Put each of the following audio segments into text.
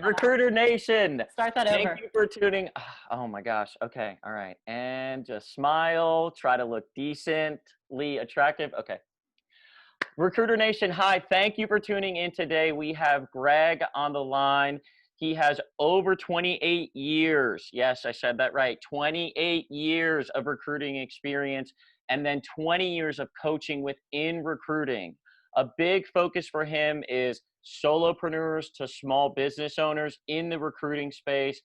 Recruiter Nation. Start that over. Thank you for tuning. Oh my gosh. Okay. All right. And just smile. Try to look decently attractive. Okay. Recruiter Nation, hi. Thank you for tuning in today. We have Greg on the line. He has over 28 years. Yes, I said that right. 28 years of recruiting experience and then 20 years of coaching within recruiting. A big focus for him is solopreneurs to small business owners in the recruiting space,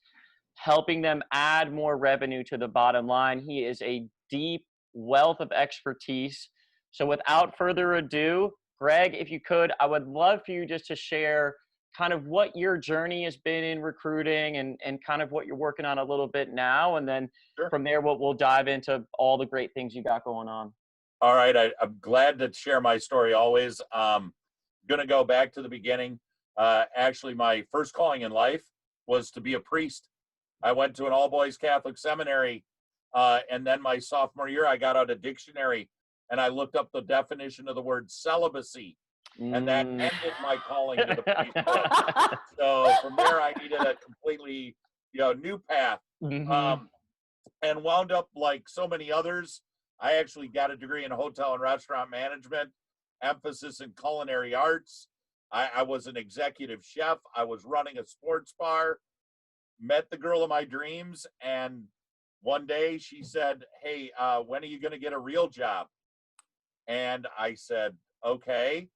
helping them add more revenue to the bottom line. He is a deep wealth of expertise. So without further ado, Greg, if you could, I would love for you just to share kind of what your journey has been in recruiting and kind of what you're working on a little bit now. And then Sure. from there, we'll dive into all the great things you got going on. All right. I'm glad to share my story always. Going to go back to the beginning. Actually, my first calling in life was to be a priest. I went to an all-boys Catholic seminary, and then my sophomore year, I got out a dictionary, and I looked up the definition of the word celibacy, and that ended my calling to the priesthood. So from there, I needed a completely, new path, and wound up like so many others. I actually got a degree in hotel and restaurant management, emphasis in culinary arts. I was an executive chef. I was running a sports bar, met the girl of my dreams, and one day she said, "Hey, when are you going to get a real job?" And I said, "Okay."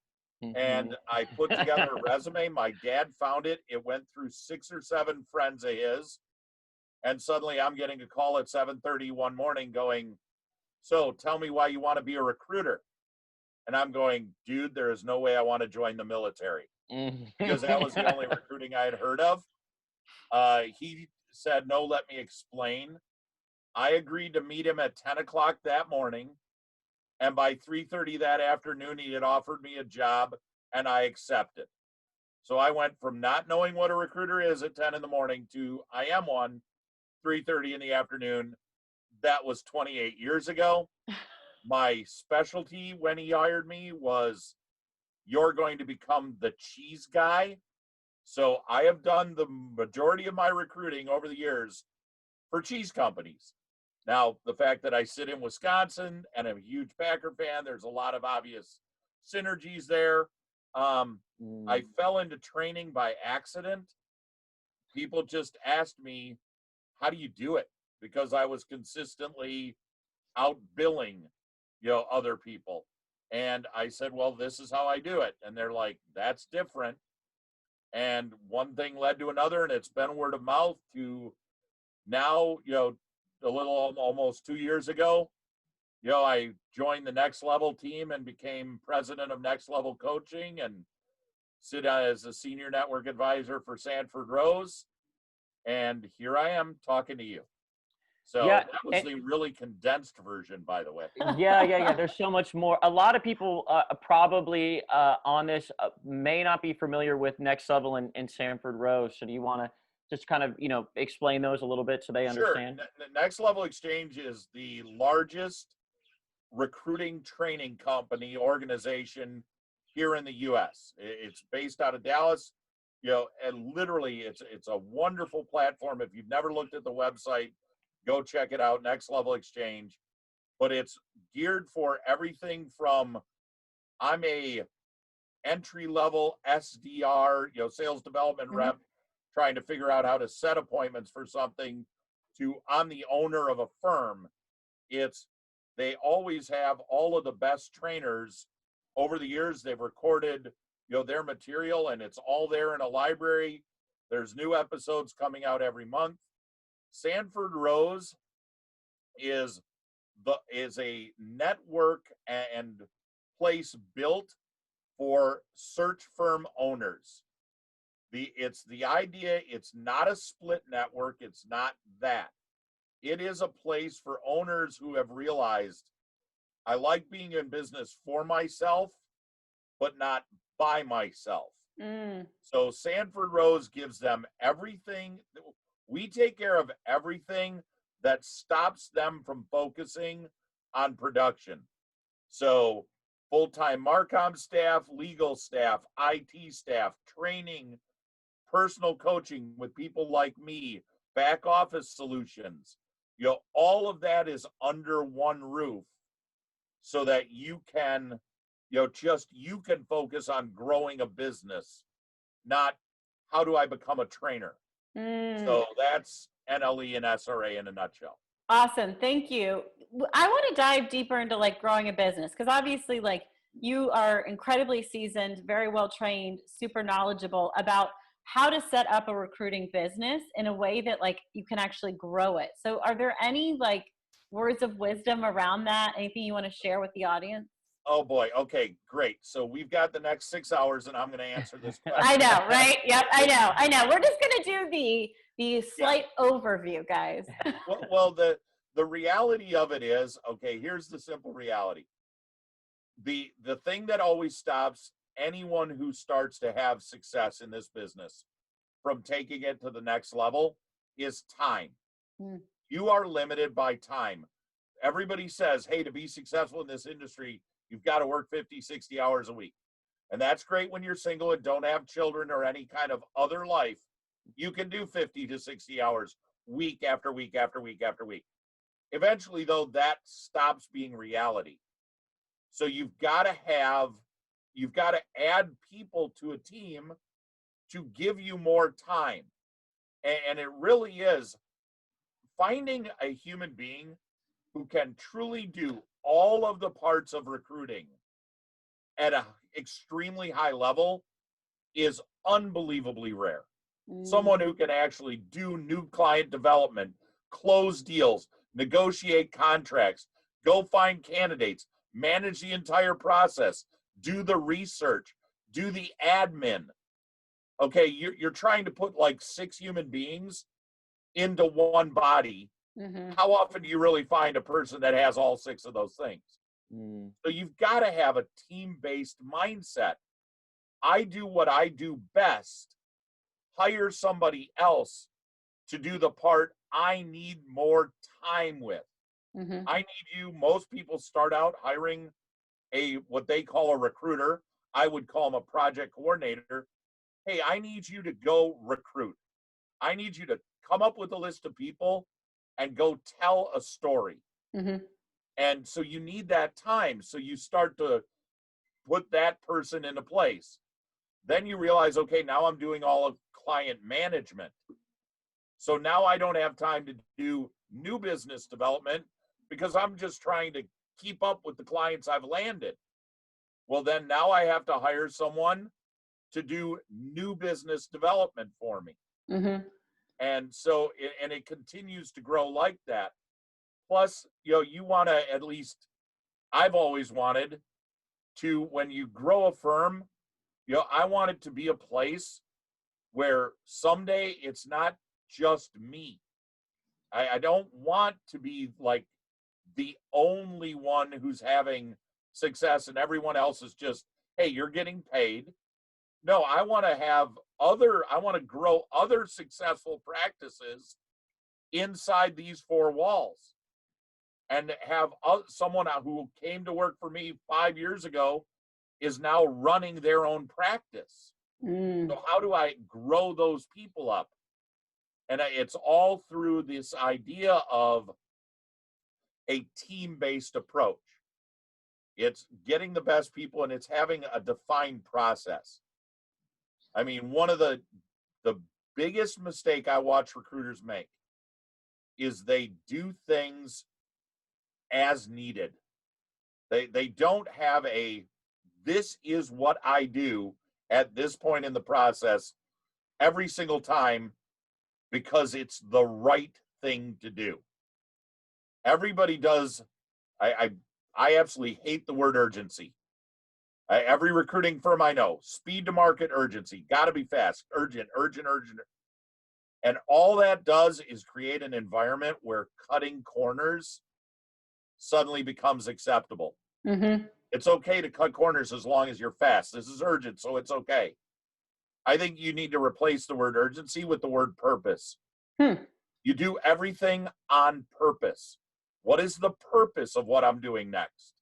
And I put together a resume. My dad found it. It went through 6 or 7 friends of his. And suddenly I'm getting a call at 7:30 one morning going, "So tell me why you want to be a recruiter." And I'm going, "Dude, there is no way I want to join the military," because that was the only recruiting I had heard of. He said, "No, let me explain." I agreed to meet him at 10 o'clock that morning. And by 3:30 that afternoon, he had offered me a job, and I accepted. So I went from not knowing what a recruiter is at 10 in the morning to I am one, 3:30 in the afternoon. That was 28 years ago. My specialty when he hired me was, "You're going to become the cheese guy." So I have done the majority of my recruiting over the years for cheese companies. Now, the fact that I sit in Wisconsin and I'm a huge Packer fan, there's a lot of obvious synergies there. I fell into training by accident. People just asked me, "How do you do it?" Because I was consistently outbilling, other people. And I said, "Well, this is how I do it." And they're like, "That's different." And one thing led to another, and it's been word of mouth to now, a little almost 2 years ago, I joined the Next Level team and became president of Next Level Coaching and sit as a senior network advisor for Sanford Rose. And here I am talking to you. So Yeah, that was the really condensed version, by the way. Yeah. There's so much more. A lot of people probably on this may not be familiar with Next Level and Sanford Rose. So do you want to just kind of, explain those a little bit so they understand? Sure. Next Level Exchange is the largest recruiting training company organization here in the U.S. It's based out of Dallas, and literally it's a wonderful platform. If you've never looked at the website, go check it out, Next Level Exchange. But it's geared for everything from I'm a entry-level SDR, sales development rep, trying to figure out how to set appointments for something, to I'm the owner of a firm. They always have all of the best trainers. Over the years, they've recorded, their material, and it's all there in a library. There's new episodes coming out every month. Sanford Rose is a network and place built for search firm owners. It's the idea, it's not a split network, it's not that. It is a place for owners who have realized, I like being in business for myself, but not by myself. So Sanford Rose gives them everything. We take care of everything that stops them from focusing on production. So full-time Marcom staff, legal staff, IT staff, training, personal coaching with people like me, back office solutions, all of that is under one roof so that you can, you can focus on growing a business, not how do I become a trainer. So that's NLE and SRA in a nutshell. Awesome. Thank you. I want to dive deeper into like growing a business, because obviously like you are incredibly seasoned, very well trained, super knowledgeable about how to set up a recruiting business in a way that like you can actually grow it. So are there any like words of wisdom around that? Anything you want to share with the audience? Oh boy. Okay, great. So we've got the next 6 hours and I'm going to answer this question. I know, right? Yep, I know. We're just going to do the slight overview, guys. Well, the reality of it is, okay, here's the simple reality. The thing that always stops anyone who starts to have success in this business from taking it to the next level is time. You are limited by time. Everybody says, hey, to be successful in this industry, you've got to work 50, 60 hours a week. And that's great when you're single and don't have children or any kind of other life. You can do 50 to 60 hours week after week after week after week. Eventually, though, that stops being reality. So you've got to add people to a team to give you more time. And it really is finding a human being who can truly do all of the parts of recruiting at an extremely high level is unbelievably rare. Someone who can actually do new client development, close deals, negotiate contracts, go find candidates, manage the entire process, do the research, do the admin. Okay, you're trying to put like 6 human beings into one body. How often do you really find a person that has all 6 of those things? So you've got to have a team-based mindset. I do what I do best. Hire somebody else to do the part I need more time with. I need you. Most people start out hiring what they call a recruiter. I would call them a project coordinator. Hey, I need you to go recruit. I need you to come up with a list of people and go tell a story. And so you need that time. So you start to put that person into place. Then you realize, okay, now I'm doing all of client management. So now I don't have time to do new business development because I'm just trying to keep up with the clients I've landed. Well, then now I have to hire someone to do new business development for me. And so, and it continues to grow like that. Plus, you want to at least, I've always wanted to, when you grow a firm, I want it to be a place where someday it's not just me. I don't want to be like the only one who's having success and everyone else is just, hey, you're getting paid. No, I want to grow other successful practices inside these 4 walls and have someone who came to work for me 5 years ago is now running their own practice. So how do I grow those people up? And it's all through this idea of a team-based approach. It's getting the best people and it's having a defined process. I mean, one of the biggest mistake I watch recruiters make is they do things as needed. They don't have this is what I do at this point in the process every single time because it's the right thing to do. Everybody does. I absolutely hate the word urgency. Every recruiting firm I know, speed to market, urgency, got to be fast, urgent. And all that does is create an environment where cutting corners suddenly becomes acceptable. It's okay to cut corners as long as you're fast. This is urgent, so it's okay. I think you need to replace the word urgency with the word purpose. You do everything on purpose. What is the purpose of what I'm doing next?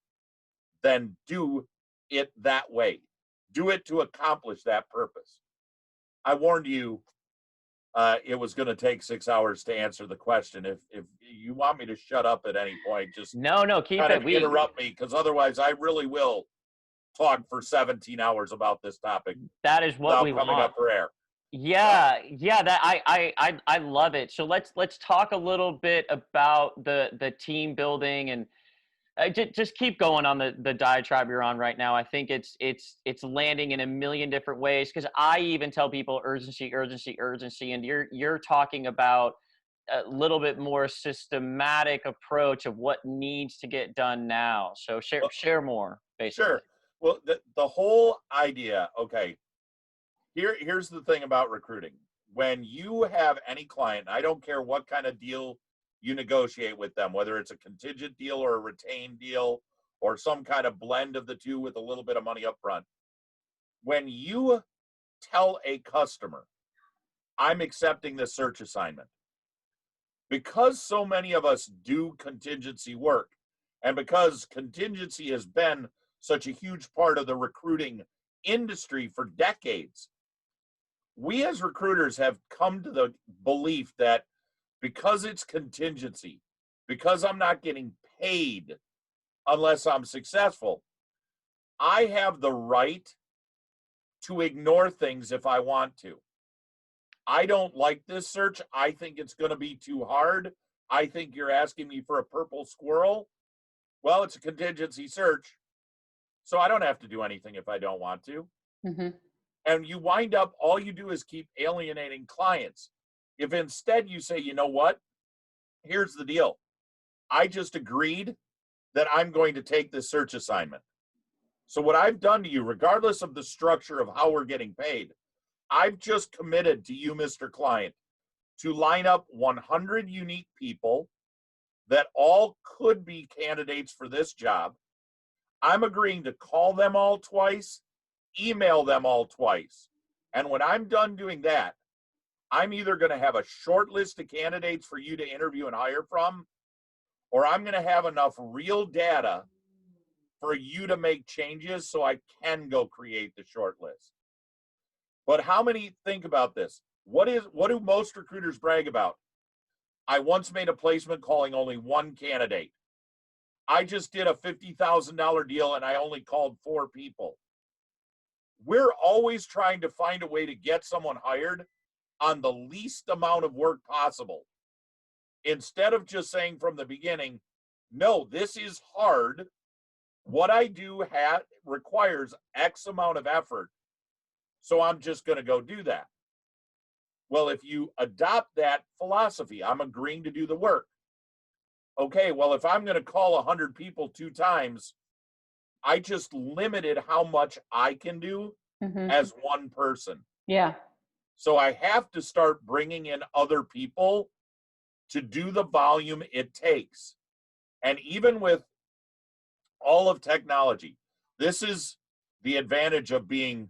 Then do it that way. Do it to accomplish that purpose. I warned you it was going to take 6 hours to answer the question. If you want me to shut up at any point, just No, keep kind it. of interrupt me, because otherwise I really will talk for 17 hours about this topic That is what without we coming want. up for air. Yeah, that I love it. So let's talk a little bit about the team building, and just keep going on the diatribe you're on right now. I think it's landing in a million different ways, because I even tell people urgency, and you're talking about a little bit more systematic approach of what needs to get done now. So Well, share more, basically. sure. Well, the whole idea, okay, here's the thing about recruiting. When you have any client, I don't care what kind of deal you negotiate with them, whether it's a contingent deal or a retained deal or some kind of blend of the two with a little bit of money up front. When you tell a customer, I'm accepting this search assignment, because so many of us do contingency work, and because contingency has been such a huge part of the recruiting industry for decades, we as recruiters have come to the belief that because it's contingency, because I'm not getting paid unless I'm successful, I have the right to ignore things if I want to. I don't like this search. I think it's going to be too hard. I think you're asking me for a purple squirrel. Well, it's a contingency search, so I don't have to do anything if I don't want to. Mm-hmm. And you wind up, all you do is keep alienating clients. If instead you say, you know what, here's the deal. I just agreed that I'm going to take this search assignment. So what I've done to you, regardless of the structure of how we're getting paid, I've just committed to you, Mr. Client, to line up 100 unique people that all could be candidates for this job. I'm agreeing to call them all twice, email them all twice. And when I'm done doing that, I'm either going to have a short list of candidates for you to interview and hire from, or I'm going to have enough real data for you to make changes so I can go create the short list. But how many think about this? What do most recruiters brag about? I once made a placement calling only one candidate. I just did a $50,000 deal and I only called 4 people. We're always trying to find a way to get someone hired on the least amount of work possible, instead of just saying from the beginning, no, this is hard. What I do requires X amount of effort, so I'm just going to go do that. Well, if you adopt that philosophy, I'm agreeing to do the work. Okay, well, if I'm going to call 100 people 2 times, I just limited how much I can do as one person. Yeah. So I have to start bringing in other people to do the volume it takes. And even with all of technology, this is the advantage of being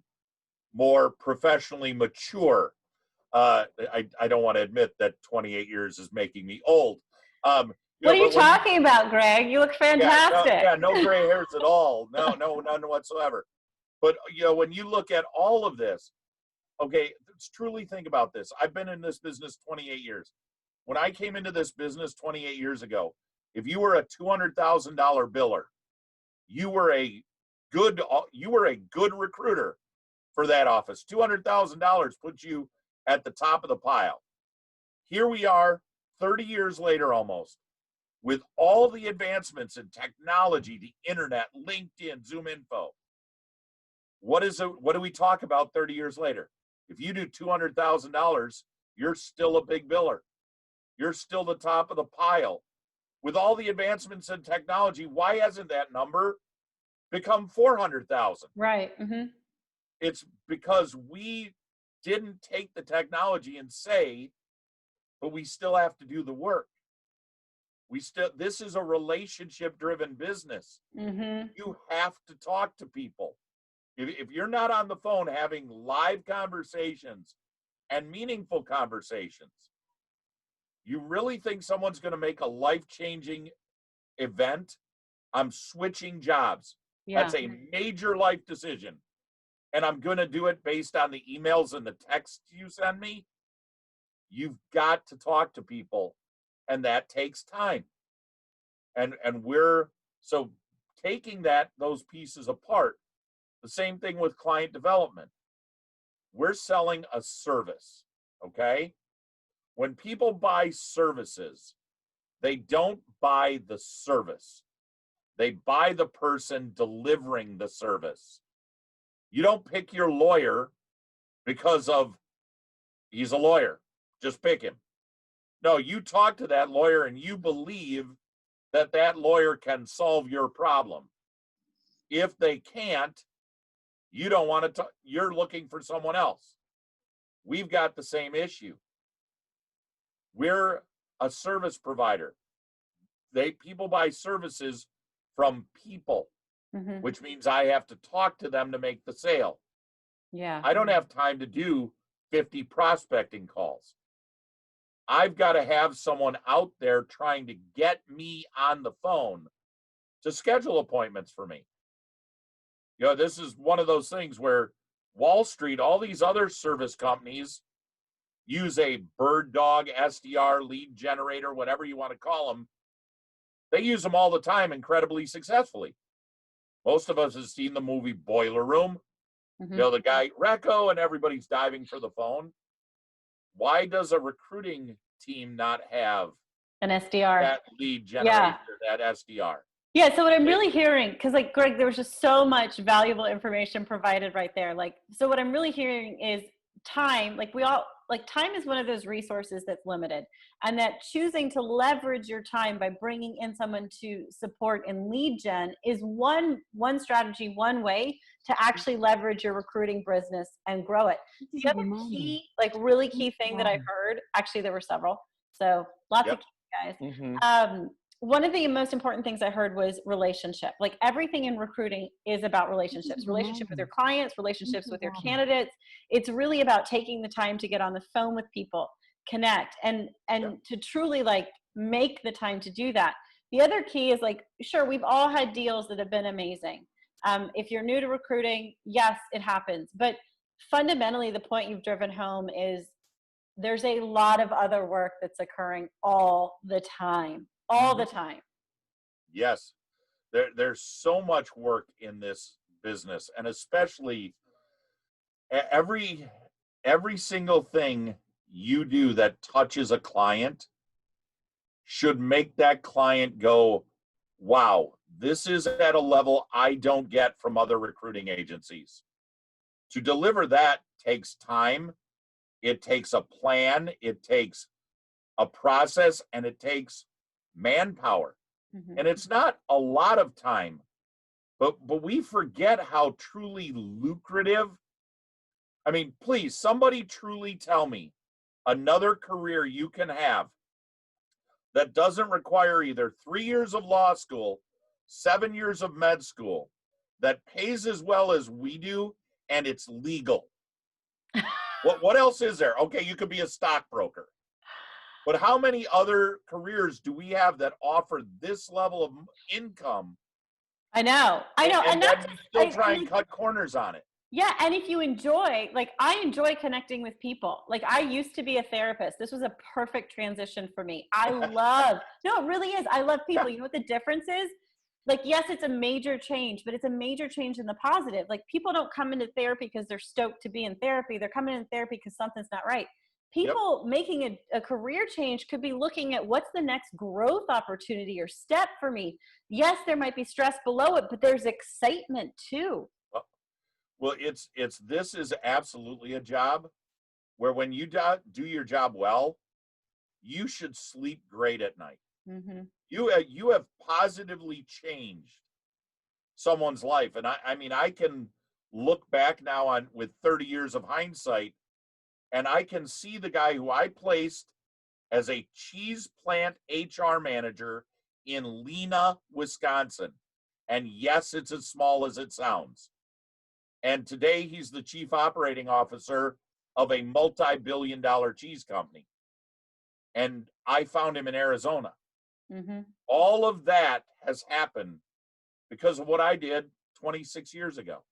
more professionally mature. I don't want to admit that 28 years is making me old. What are you talking about, Greg? You look fantastic. No gray hairs at all. No, none whatsoever. But when you look at all of this, okay, let's truly think about this. I've been in this business 28 years. When I came into this business 28 years ago, if you were a $200,000 biller, you were a good recruiter for that office. $200,000 puts you at the top of the pile. Here we are 30 years later almost, with all the advancements in technology, the internet, LinkedIn, Zoom Info. What do we talk about 30 years later? If you do $200,000, you're still a big biller. You're still the top of the pile. With all the advancements in technology, why hasn't that number become 400,000? Right. Mm-hmm. It's because we didn't take the technology and say, but we still have to do the work. This is a relationship-driven business. Mm-hmm. You have to talk to people. If you're not on the phone having live conversations and meaningful conversations, you really think someone's going to make a life-changing event? I'm switching jobs. Yeah. That's a major life decision. and I'm going to do it based on the emails and the texts you send me, you've got to talk to people, and that takes time. And we're so taking those pieces apart. The same thing with client development. We're selling a service, okay? When people buy services, they don't buy the service. They buy the person delivering the service. You don't pick your lawyer because he's a lawyer. Just pick him. No, you talk to that lawyer and you believe that lawyer can solve your problem. If they can't, you don't want to, you're looking for someone else. We've got the same issue. We're a service provider. People buy services from people, which means I have to talk to them to make the sale. Yeah. I don't have time to do 50 prospecting calls. I've got to have someone out there trying to get me on the phone to schedule appointments for me. This is one of those things where Wall Street, all these other service companies use a bird dog, SDR, lead generator, whatever you want to call them. They use them all the time incredibly successfully. Most of us have seen the movie Boiler Room. The guy, Recco, and everybody's diving for the phone. Why does a recruiting team not have an SDR, that lead generator, that SDR? Yeah. So what I'm really hearing, because like Greg, there was just so much valuable information provided right there. So what I'm really hearing is time. Time is one of those resources that's limited, and that choosing to leverage your time by bringing in someone to support in lead gen is one strategy, one way to actually leverage your recruiting business and grow it. The other key, really key thing that I heard, actually there were several, so lots of key guys. One of the most important things I heard was relationship. Everything in recruiting is about relationships, relationship with your clients, relationships with your candidates. It's really about taking the time to get on the phone with people, connect, and to truly make the time to do that. The other key is sure, we've all had deals that have been amazing. If you're new to recruiting, yes, it happens. But fundamentally, the point you've driven home is there's a lot of other work that's occurring all the time. All the time. Yes. There's so much work in this business, and especially every single thing you do that touches a client should make that client go, wow, this is at a level I don't get from other recruiting agencies. To deliver that takes time. It takes a plan. It takes a process, and it takes manpower. And it's not a lot of time, but we forget how truly lucrative. I mean, please, somebody truly tell me another career you can have that doesn't require either 3 years of law school, 7 years of med school, that pays as well as we do, and it's legal. What else is there? Okay, you could be a stockbroker. But how many other careers do we have that offer this level of income? I know. And then you still try and cut corners on it. Yeah, and if you enjoy, I enjoy connecting with people. I used to be a therapist. This was a perfect transition for me. No, it really is. I love people. You know what the difference is? Yes, it's a major change, but it's a major change in the positive. People don't come into therapy because they're stoked to be in therapy. They're coming in therapy because something's not right. People making a career change could be looking at what's the next growth opportunity or step for me. Yes, there might be stress below it, but there's excitement too. Well, this is absolutely a job where when you do your job well, you should sleep great at night. You have positively changed someone's life. And I mean, I can look back now with 30 years of hindsight, and I can see the guy who I placed as a cheese plant HR manager in Lena, Wisconsin. And yes, it's as small as it sounds. And today he's the chief operating officer of a multi-billion-dollar cheese company. And I found him in Arizona. All of that has happened because of what I did 26 years ago.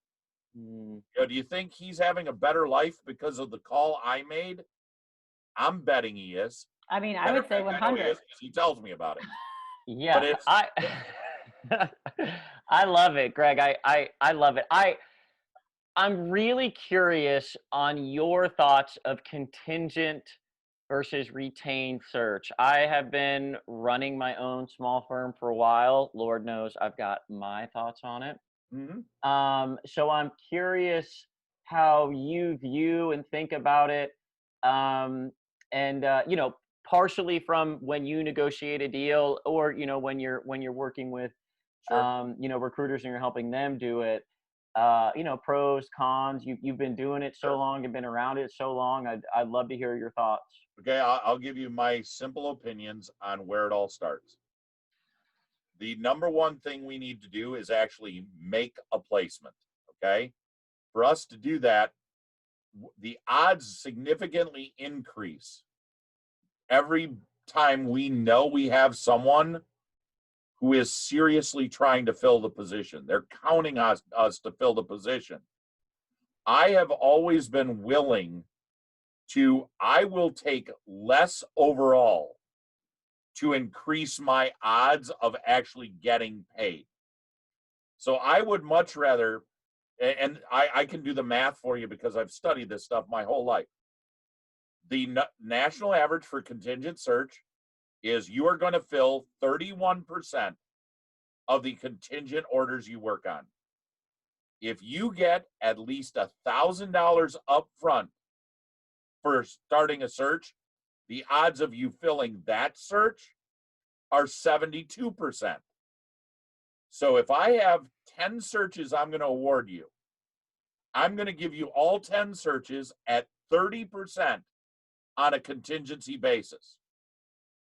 Mm. Do you think he's having a better life because of the call I made? I'm betting he is. I mean, I Matter would of say fact, I know he 100. is because he tells me about it. Yeah, But it's I I love it, Greg. I love it. I'm really curious on your thoughts of contingent versus retained search. I have been running my own small firm for a while. Lord knows I've got my thoughts on it. Mhm. So I'm curious how you view and think about it. And you know, partially from when you negotiate a deal, or you know, when you're working with Sure. you know, recruiters and you're helping them do it. You know, pros, cons. You've been doing it so Sure. long and been around it so long. I'd love to hear your thoughts. Okay, I'll give you my simple opinions on where it all starts. The number one thing we need to do is actually make a placement. Okay. For us to do that, the odds significantly increase every time we know we have someone who is seriously trying to fill the position. They're counting us to fill the position. I have always been willing to, I will take less overall to increase my odds of actually getting paid. So I would much rather, and I can do the math for you because I've studied this stuff my whole life. The national average for contingent search is you are going to fill 31% of the contingent orders you work on. If you get at least $1,000 up front for starting a search, the odds of you filling that search are 72%. So if I have 10 searches I'm going to award you, I'm going to give you all 10 searches at 30% on a contingency basis.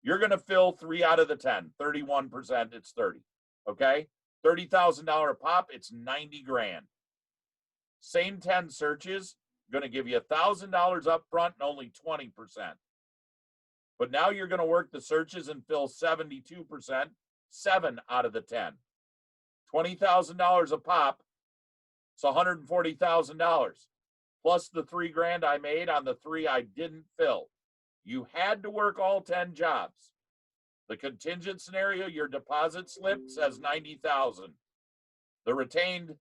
You're going to fill 3 out of the 10, 31%, it's 30. Okay? $30,000 pop, it's 90 grand. Same 10 searches, going to give you $1,000 up front and only 20%. But now you're going to work the searches and fill 72%, 7 out of the 10. $20,000 a pop, it's $140,000 plus the 3 grand I made on the 3 I didn't fill. You had to work all 10 jobs. The contingent scenario, your deposit slip says 90,000. The retained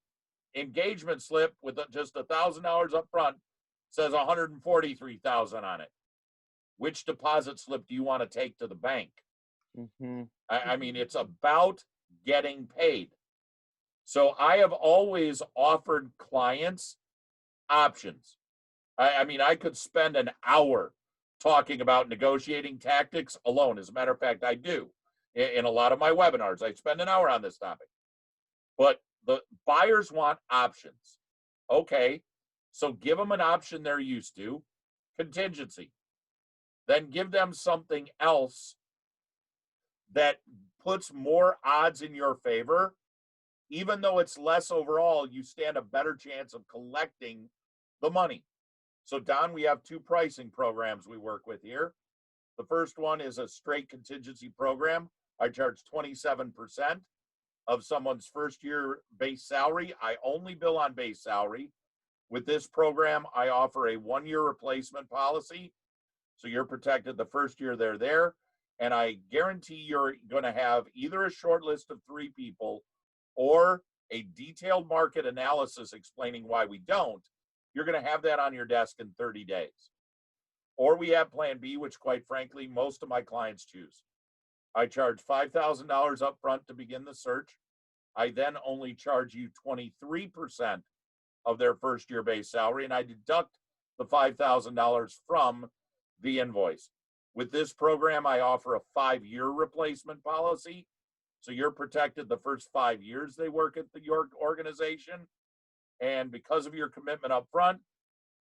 engagement slip with just $1,000 up front says 143,000 on it. Which deposit slip do you want to take to the bank? Mm-hmm. I mean, it's about getting paid. So I have always offered clients options. I mean, I could spend an hour talking about negotiating tactics alone. As a matter of fact, I do in a lot of my webinars. I spend an hour on this topic. But the buyers want options. Okay, so give them an option they're used to, contingency. Then give them something else that puts more odds in your favor. Even though it's less overall, you stand a better chance of collecting the money. So, Don, we have 2 pricing programs we work with here. The first one is a straight contingency program. I charge 27% of someone's first year base salary. I only bill on base salary. With this program, I offer a 1-year replacement policy. So you're protected the first year they're there. And I guarantee you're going to have either a short list of 3 people or a detailed market analysis explaining why we don't. You're going to have that on your desk in 30 days. Or we have plan B, which quite frankly, most of my clients choose. I charge $5,000 up front to begin the search. I then only charge you 23% of their first year base salary, and I deduct the $5,000 from the invoice. With this program, I offer a 5-year replacement policy. So you're protected the first 5 years they work at your organization. And because of your commitment up front,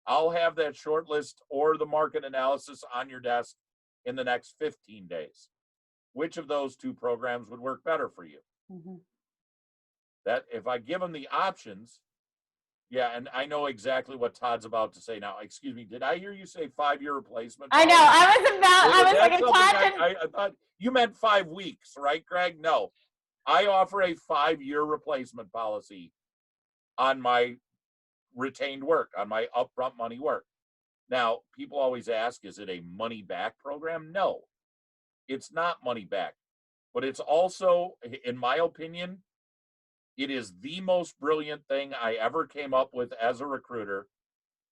I'll have that short list or the market analysis on your desk in the next 15 days. Which of those 2 programs would work better for you? Mm-hmm. That if I give them the options, yeah, and I know exactly what Todd's about to say now. Excuse me, did I hear you say 5-year replacement? I know. I was like, I thought you meant 5 weeks, right, Greg? No, I offer a 5-year replacement policy on my retained work, on my upfront money work. Now, people always ask, is it a money back program? No, it's not money back, but it's also, in my opinion, it is the most brilliant thing I ever came up with as a recruiter.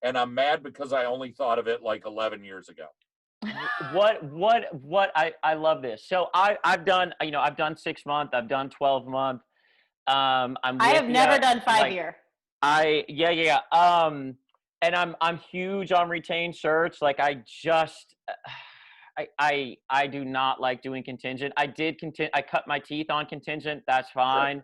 And I'm mad because I only thought of it like 11 years ago. I love this. So I've done, I've done 6 month, I've done 12 month. I'm I with have ya, never done 5 like, year. yeah. And I'm huge on retained search. Like I do not like doing contingent. I cut my teeth on contingent. That's fine.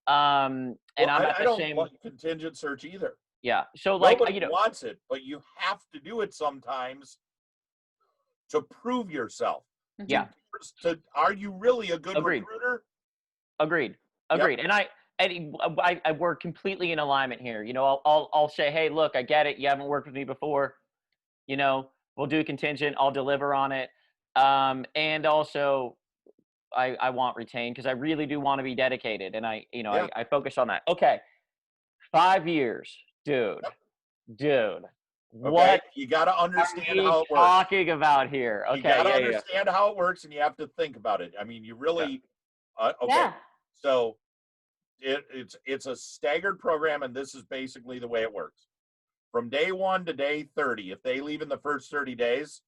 And Well, I'm at I the don't same, want contingent search either. yeah. So like, Nobody wants it, but you have to do it sometimes to prove yourself. yeah. Are you really a good Agreed. recruiter? Agreed. Yep. And I we're completely in alignment here. I'll say, hey, look, I get it. You haven't worked with me before. We'll do a contingent. I'll deliver on it. And also, I want retained because I really do want to be dedicated, and Yeah. I focus on that. Okay, 5 years, dude. Okay, What you got to are understand we how it works. talking about here? You got to understand how it works, and you have to think about it. I mean, you really, okay. Yeah. So it's a staggered program, and this is basically the way it works. From day 1 to day 30, if they leave in the first 30 days,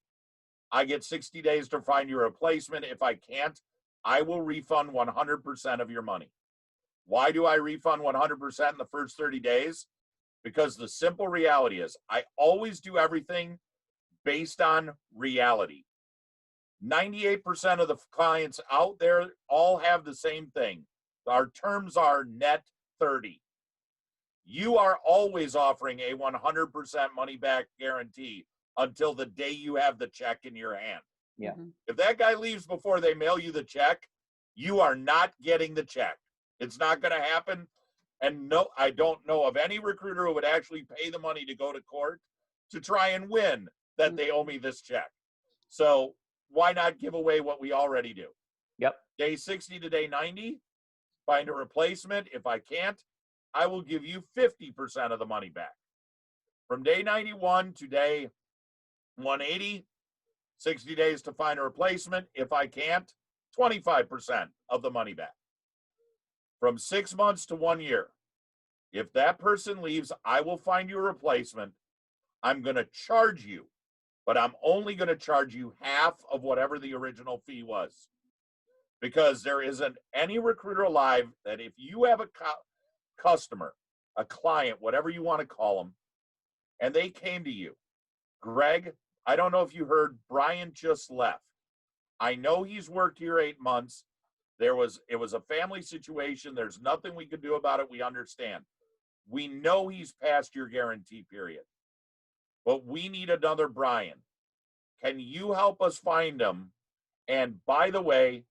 I get 60 days to find your replacement. If I can't, I will refund 100% of your money. Why do I refund 100% in the first 30 days? Because the simple reality is I always do everything based on reality. 98% of the clients out there all have the same thing. Our terms are net 30. You are always offering a 100% money back guarantee until the day you have the check in your hand. Yeah. If that guy leaves before they mail you the check, you are not getting the check. It's not going to happen. And no, I don't know of any recruiter who would actually pay the money to go to court to try and win that they owe me this check. So why not give away what we already do? Yep. Day 60 to day 90, find a replacement. If I can't, I will give you 50% of the money back. From day 91 to day 180, 60 days to find a replacement. If I can't, 25% of the money back. From 6 months to 1 year, if that person leaves, I will find you a replacement. I'm going to charge you, but I'm only going to charge you half of whatever the original fee was. Because there isn't any recruiter alive that if you have a customer, a client, whatever you want to call them, and they came to you, Greg, I don't know if you heard, Brian just left. I know he's worked here 8 months. It was a family situation. There's nothing we could do about it. We understand. We know he's past your guarantee period, but we need another Brian. Can you help us find him? And by the way,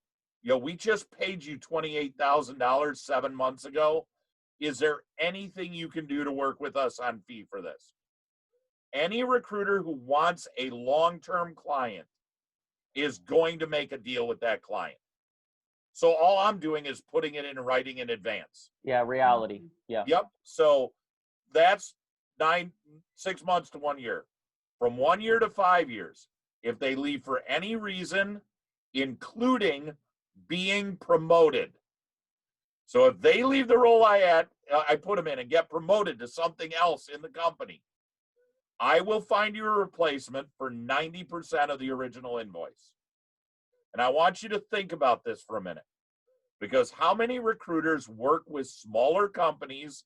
we just paid you $28,000 7 months ago. Is there anything you can do to work with us on fee for this? Any recruiter who wants a long-term client is going to make a deal with that client. So all I'm doing is putting it in writing in advance. Yeah, reality. Yeah. Yep. So that's 6 months to 1 year. From 1 year to 5 years, if they leave for any reason, including being promoted. So if they leave the role I put them in and get promoted to something else in the company, I will find you a replacement for 90% of the original invoice. And I want you to think about this for a minute, because how many recruiters work with smaller companies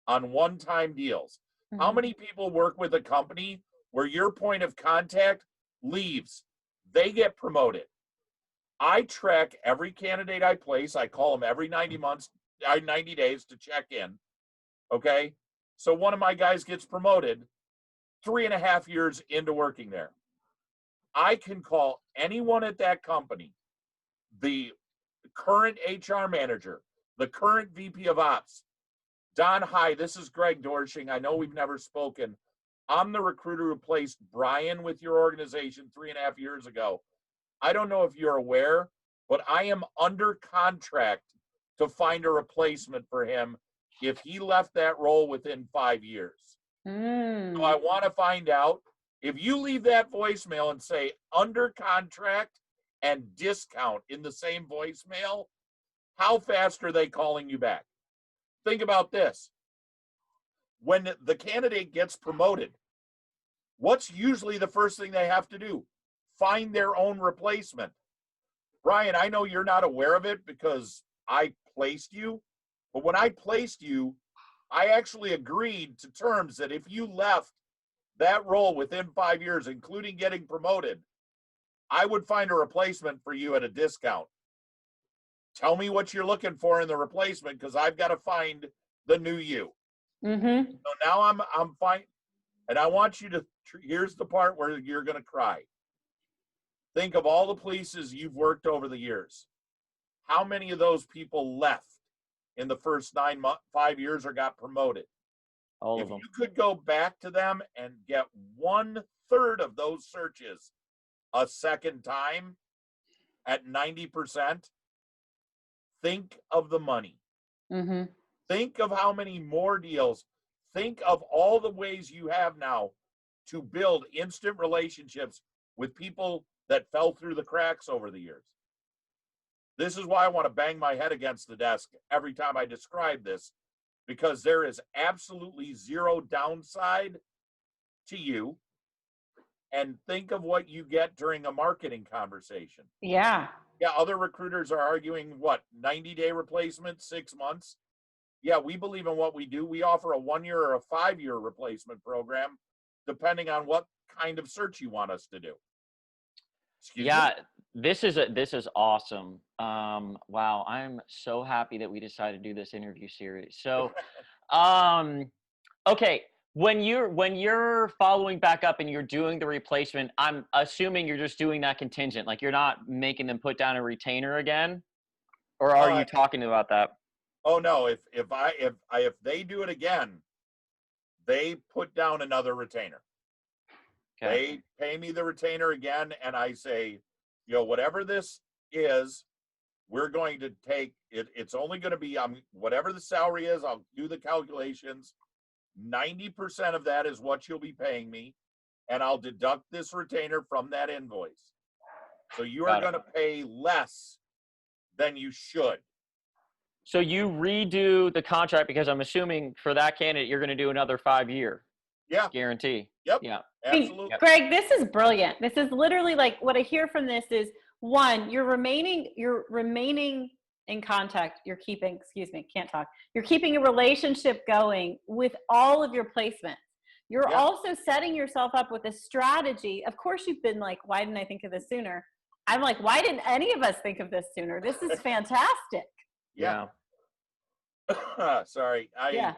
on one-time deals? Mm-hmm. How many people work with a company where your point of contact leaves, they get promoted? I track every candidate I place. I call them every 90 days to check in. Okay. So one of my guys gets promoted 3.5 years into working there. I can call anyone at that company, the current HR manager, the current VP of Ops. Don, hi, this is Greg Doersching. I know we've never spoken. I'm the recruiter who placed Brian with your organization 3.5 years ago. I don't know if you're aware, but I am under contract to find a replacement for him if he left that role within 5 years. Mm. So I want to find out if you leave that voicemail and say under contract and discount in the same voicemail, how fast are they calling you back? Think about this. When the candidate gets promoted, what's usually the first thing they have to do? Find their own replacement. Brian, I know you're not aware of it because I placed you, but when I placed you, I actually agreed to terms that if you left that role within 5 years, including getting promoted, I would find a replacement for you at a discount. Tell me what you're looking for in the replacement, because I've got to find the new you. Mm-hmm. So now I'm fine, and I want you to. Here's the part where you're going to cry. Think of all the places you've worked over the years. How many of those people left in the first 5 years or got promoted? All If of them. you could go back to them and get 1/3 of those searches a second time at 90%, think of the money. Mm-hmm. Think of how many more deals. Think of all the ways you have now to build instant relationships with people that fell through the cracks over the years. This is why I want to bang my head against the desk every time I describe this, because there is absolutely zero downside to you. And think of what you get during a marketing conversation. Yeah. Yeah, other recruiters are arguing, what, 90-day replacement, 6 months? Yeah, we believe in what we do. We offer a 1-year or a 5-year replacement program, depending on what kind of search you want us to do. Excuse Yeah, me? this is awesome. Wow, I'm so happy that we decided to do this interview series. So, okay, when you're following back up and you're doing the replacement, I'm assuming you're just doing that contingent, like you're not making them put down a retainer again, or are you talking about that? Oh no, if they do it again, they put down another retainer. Okay. They pay me the retainer again, and I say, whatever this is, we're going to take it. It's only going to be whatever the salary is. I'll do the calculations. 90% of that is what you'll be paying me, and I'll deduct this retainer from that invoice. So you are Got it. going to pay less than you should. So you redo the contract because I'm assuming for that candidate you're going to do another 5-year Yeah. guarantee. Yep. Yeah. Absolutely. Yep. Greg, this is brilliant. This is literally like what I hear from this is one, you're remaining in contact. You're keeping, can't talk. You're keeping a relationship going with all of your placements. You're Yeah. also setting yourself up with a strategy. Of course, you've been like, why didn't I think of this sooner? I'm like, why didn't any of us think of this sooner? This is fantastic. Yeah. Sorry. Yeah.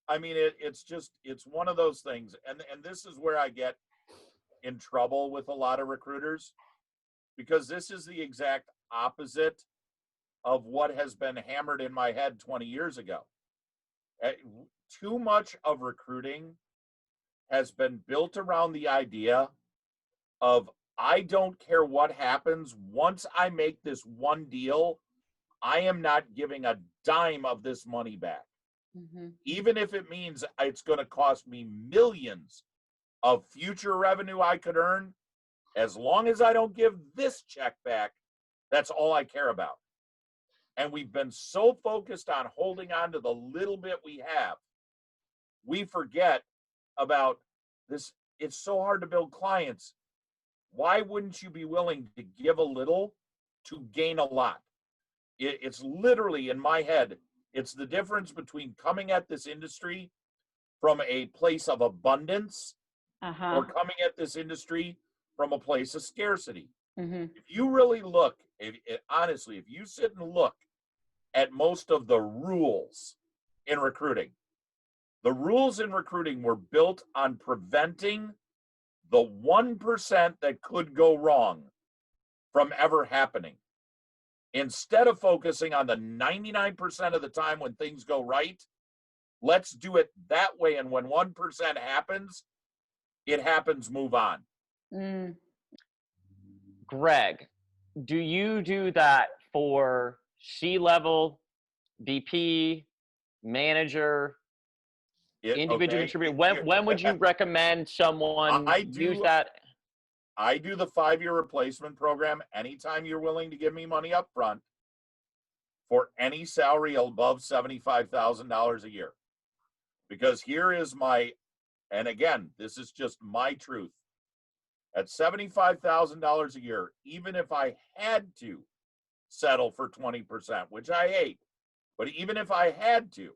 I mean, it's one of those things. And this is where I get in trouble with a lot of recruiters, because this is the exact opposite of what has been hammered in my head 20 years ago. Too much of recruiting has been built around the idea of, I don't care what happens. Once I make this one deal, I am not giving a dime of this money back. Mm-hmm. Even if it means it's going to cost me millions of future revenue I could earn, as long as I don't give this check back, that's all I care about. And we've been so focused on holding on to the little bit we have, we forget about this. It's so hard to build clients. Why wouldn't you be willing to give a little to gain a lot? It's literally, in my head, it's the difference between coming at this industry from a place of abundance or coming at this industry from a place of scarcity. Mm-hmm. If you really look, honestly, if you sit and look at most of the rules in recruiting, the rules in recruiting were built on preventing the 1% that could go wrong from ever happening. Instead of focusing on the 99% of the time when things go right, let's do it that way. And when 1% happens, it happens, move on. Mm. Greg, do you do that for C-level, VP, manager, individual Okay. contributor. When would you recommend someone use that? I do the 5-year replacement program anytime you're willing to give me money up front for any salary above $75,000 a year. Because here is and again, this is just my truth. At $75,000 a year, even if I had to settle for 20%, which I hate, but even if I had to,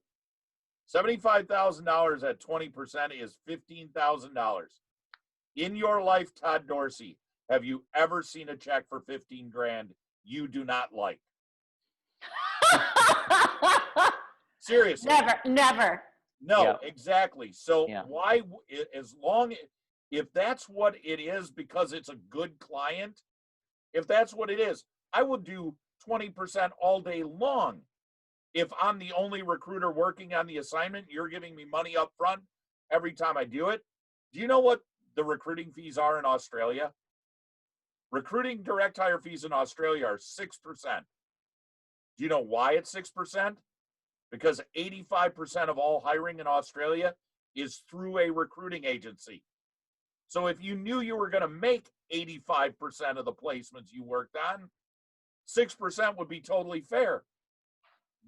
$75,000 at 20% is $15,000. In your life, Todd Dorsey, have you ever seen a check for 15 grand you do not like? Seriously. Never. No, Yeah. exactly. So Yeah. why, if that's what it is because it's a good client, if that's what it is, I would do 20% all day long. If I'm the only recruiter working on the assignment, you're giving me money up front every time I do it. Do you know what the recruiting fees are in Australia? Recruiting direct hire fees in Australia are 6%. Do you know why it's 6%? Because 85% of all hiring in Australia is through a recruiting agency. So if you knew you were going to make 85% of the placements you worked on, 6% would be totally fair.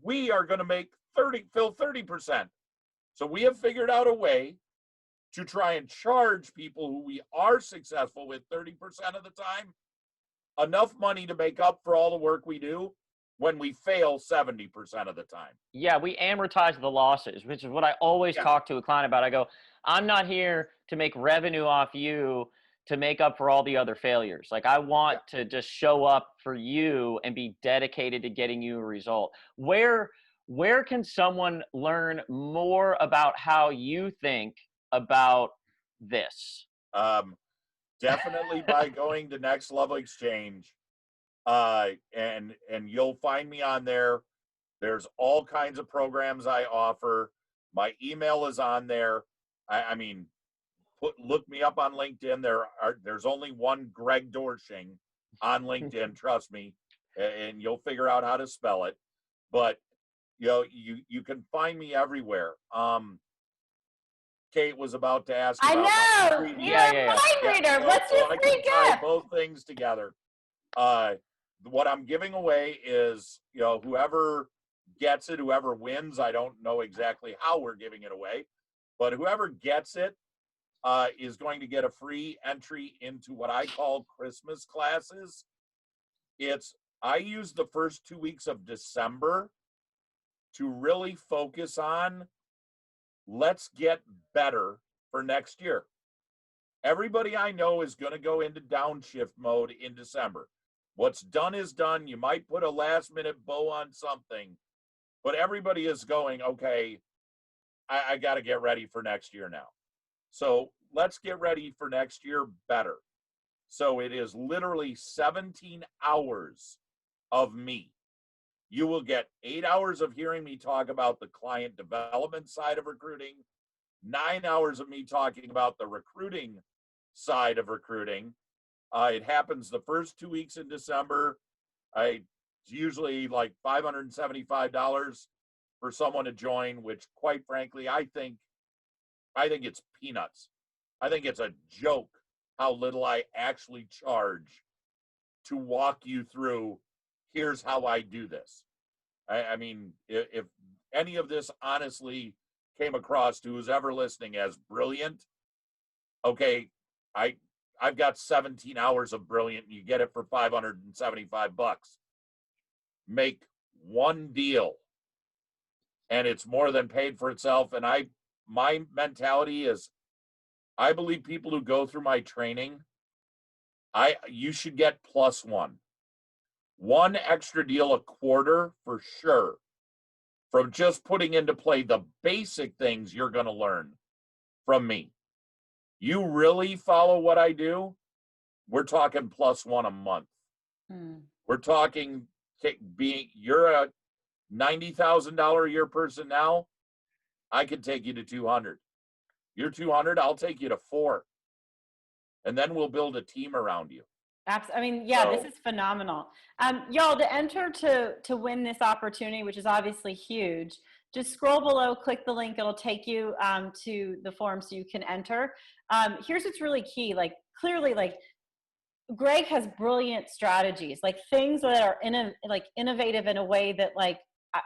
We are going to fill 30%. So we have figured out a way to try and charge people who we are successful with 30% of the time enough money to make up for all the work we do when we fail 70% of the time. Yeah, we amortize the losses, which is what I always talk to a client about. I go, I'm not here to make revenue off you to make up for all the other failures. Like, I want to just show up for you and be dedicated to getting you a result. Where can someone learn more about how you think about this? Definitely by going to Next Level Exchange. And you'll find me on there. There's all kinds of programs I offer. My email is on there. I mean, look me up on LinkedIn. There's only one Greg Doersching on LinkedIn, trust me, and you'll figure out how to spell it. But you can find me everywhere. Kate was about to ask about I know. You're a mind reader. What's your I free can tie gift? both things together. What I'm giving away is, whoever gets it, whoever wins, I don't know exactly how we're giving it away, but whoever gets it is going to get a free entry into what I call Christmas classes. I use the first 2 weeks of December to really focus on let's get better for next year. Everybody I know is going to go into downshift mode in December. What's done is done. You might put a last minute bow on something, but everybody is going, okay, I got to get ready for next year now. So let's get ready for next year better. So it is literally 17 hours of me. You will get 8 hours of hearing me talk about the client development side of recruiting, 9 hours of me talking about the recruiting side of recruiting. It happens the first 2 weeks in December. It's usually like $575 for someone to join, which quite frankly, I think it's peanuts. I think it's a joke how little I actually charge to walk you through, here's how I do this. I mean, if any of this honestly came across to who's ever listening as brilliant, okay, I've got 17 hours of brilliant, and you get it for $575. Make one deal, and it's more than paid for itself. And my mentality is, I believe people who go through my training, you should get +1. One extra deal a quarter for sure, from just putting into play the basic things you're going to learn from me. You really follow what I do, we're talking +1 a month. We're talking you're a $90,000 a year person now, I could take you to 200. You're 200, I'll take you to 4. And then we'll build a team around you. I mean, yeah, this is phenomenal. Y'all, to enter to win this opportunity, which is obviously huge, just scroll below, click the link. It'll take you to the form so you can enter. Here's what's really key. Like clearly, like Greg has brilliant strategies, like things that are innovative in a way that like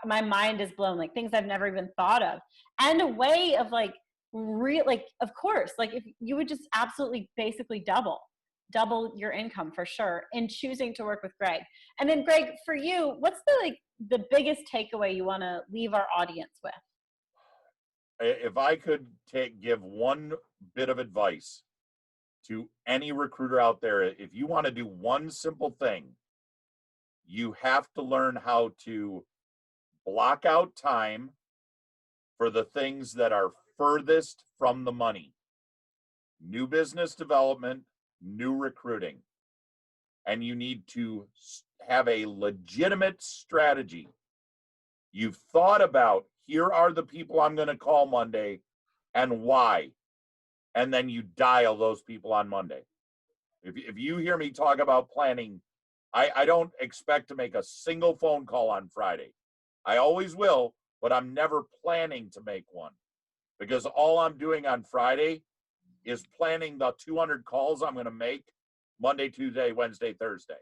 my mind is blown, like things I've never even thought of, and a way of like of course, like if you would just absolutely basically double your income for sure in choosing to work with Greg. And then Greg, for you, what's the biggest takeaway you want to leave our audience with? If I could give one bit of advice to any recruiter out there, if you want to do one simple thing, you have to learn how to block out time for the things that are furthest from the money. New business development, new recruiting. And you need to have a legitimate strategy. You've thought about, here are the people I'm going to call Monday and why. And then you dial those people on Monday. If you hear me talk about planning, I don't expect to make a single phone call on Friday. I always will, but I'm never planning to make one, because all I'm doing on Friday is planning the 200 calls I'm going to make Monday, Tuesday, Wednesday, Thursday.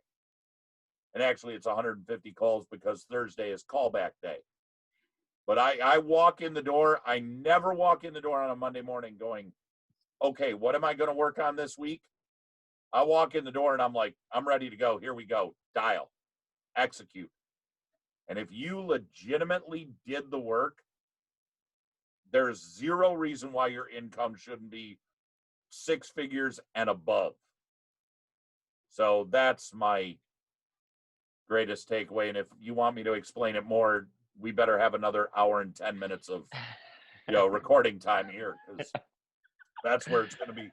And actually it's 150 calls because Thursday is callback day. But I walk in the door. I never walk in the door on a Monday morning going, okay, what am I going to work on this week? I walk in the door and I'm like, I'm ready to go. Here we go. Dial, execute. And if you legitimately did the work, there's zero reason why your income shouldn't be 6 figures and above. So that's my greatest takeaway. And if you want me to explain it more, we better have another hour and 10 minutes of recording time here, because that's where it's going to be